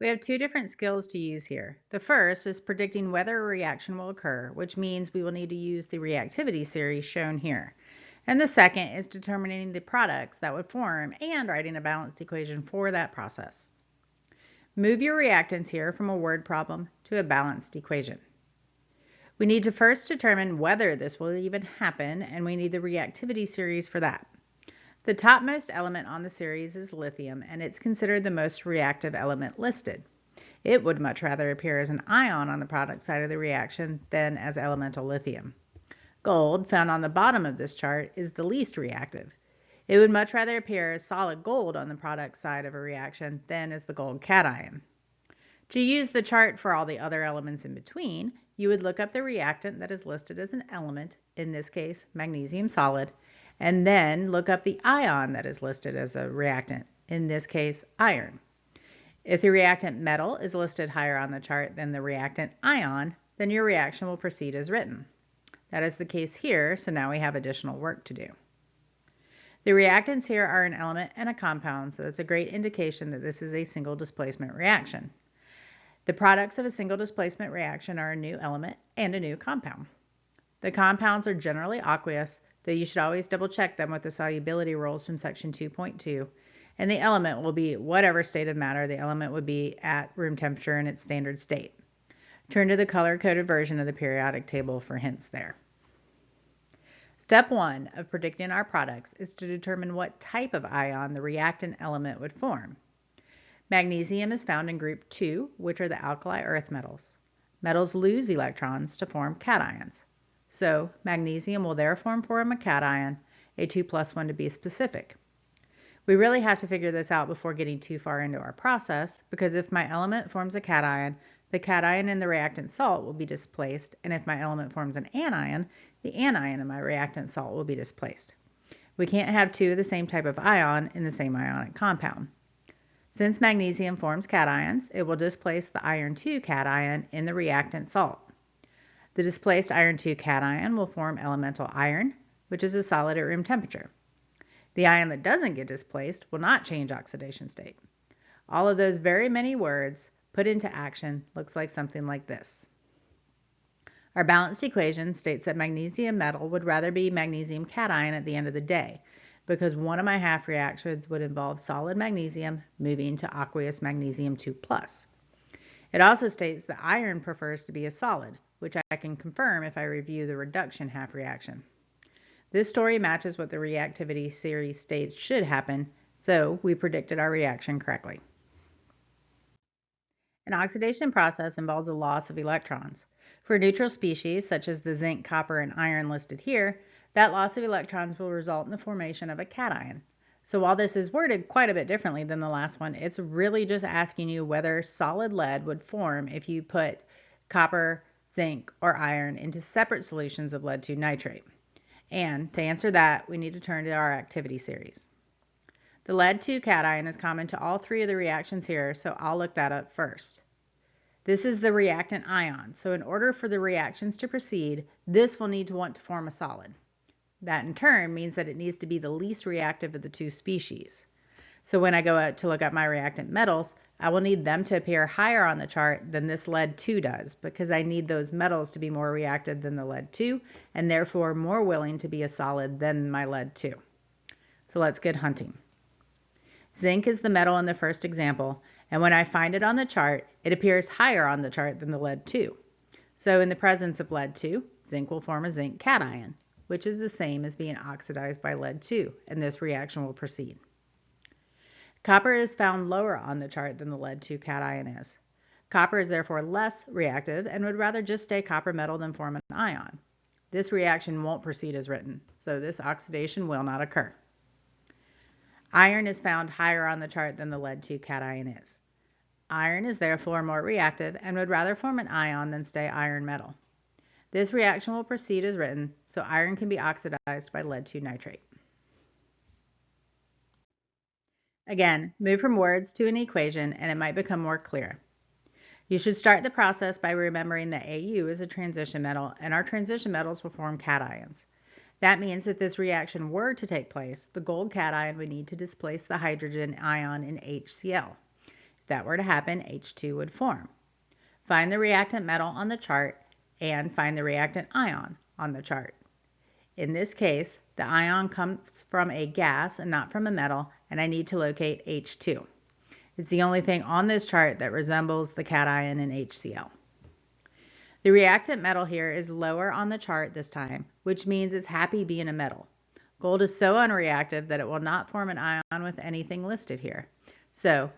We have two different skills to use here. The first is predicting whether a reaction will occur, which means we will need to use the reactivity series shown here. And the second is determining the products that would form and writing a balanced equation for that process. Move your reactants here from a word problem to a balanced equation. We need to first determine whether this will even happen, and we need the reactivity series for that. The topmost element on the series is lithium, and it's considered the most reactive element listed. It would much rather appear as an ion on the product side of the reaction than as elemental lithium. Gold, found on the bottom of this chart, is the least reactive. It would much rather appear as solid gold on the product side of a reaction than as the gold cation. To use the chart for all the other elements in between, you would look up the reactant that is listed as an element, in this case magnesium solid, and then look up the ion that is listed as a reactant, in this case iron. If the reactant metal is listed higher on the chart than the reactant ion, then your reaction will proceed as written. That is the case here, so now we have additional work to do. The reactants here are an element and a compound, so that's a great indication that this is a single displacement reaction. The products of a single displacement reaction are a new element and a new compound. The compounds are generally aqueous, though you should always double check them with the solubility rules from section 2.2, and the element will be whatever state of matter the element would be at room temperature in its standard state. Turn to the color-coded version of the periodic table for hints there. Step 1 of predicting our products is to determine what type of ion the reactant element would form. Magnesium is found in group 2, which are the alkali earth metals. Metals lose electrons to form cations. So magnesium will therefore form a cation, a 2+1 to be specific. We really have to figure this out before getting too far into our process, because if my element forms a cation, the cation in the reactant salt will be displaced, and if my element forms an anion, the anion in my reactant salt will be displaced. We can't have two of the same type of ion in the same ionic compound. Since magnesium forms cations, it will displace the iron 2 cation in the reactant salt. The displaced iron 2 cation will form elemental iron, which is a solid at room temperature. The ion that doesn't get displaced will not change oxidation state. All of those very many words put into action looks like something like this. Our balanced equation states that magnesium metal would rather be magnesium cation at the end of the day, because one of my half reactions would involve solid magnesium moving to aqueous magnesium 2+. It also states that iron prefers to be a solid, which I can confirm if I review the reduction half reaction. This story matches what the reactivity series states should happen, so we predicted our reaction correctly. An oxidation process involves a loss of electrons. For neutral species, such as the zinc, copper, and iron listed here, that loss of electrons will result in the formation of a cation. So while this is worded quite a bit differently than the last one, it's really just asking you whether solid lead would form if you put copper, zinc, or iron into separate solutions of lead 2 nitrate. And to answer that, we need to turn to our activity series. The lead 2 cation is common to all three of the reactions here, so I'll look that up first. This is the reactant ion, so in order for the reactions to proceed, this will need to want to form a solid. That in turn means that it needs to be the least reactive of the two species. So when I go out to look up my reactant metals, I will need them to appear higher on the chart than this lead 2 does, because I need those metals to be more reactive than the lead 2, and therefore more willing to be a solid than my lead 2. So let's get hunting. Zinc is the metal in the first example, and when I find it on the chart, it appears higher on the chart than the lead 2. So in the presence of lead 2, zinc will form a zinc cation, which is the same as being oxidized by lead 2, and this reaction will proceed. Copper is found lower on the chart than the lead 2 cation is. Copper is therefore less reactive and would rather just stay copper metal than form an ion. This reaction won't proceed as written, so this oxidation will not occur. Iron is found higher on the chart than the lead 2 cation is. Iron is therefore more reactive and would rather form an ion than stay iron metal. This reaction will proceed as written, so iron can be oxidized by lead 2 nitrate. Again, move from words to an equation and it might become more clear. You should start the process by remembering that Au is a transition metal and our transition metals will form cations. That means if this reaction were to take place, the gold cation would need to displace the hydrogen ion in HCl. If that were to happen, H2 would form. Find the reactant metal on the chart and find the reactant ion on the chart. In this case, the ion comes from a gas and not from a metal, and I need to locate H2. It's the only thing on this chart that resembles the cation in HCl. The reactant metal here is lower on the chart this time, which means it's happy being a metal. Gold is so unreactive that it will not form an ion with anything listed here. So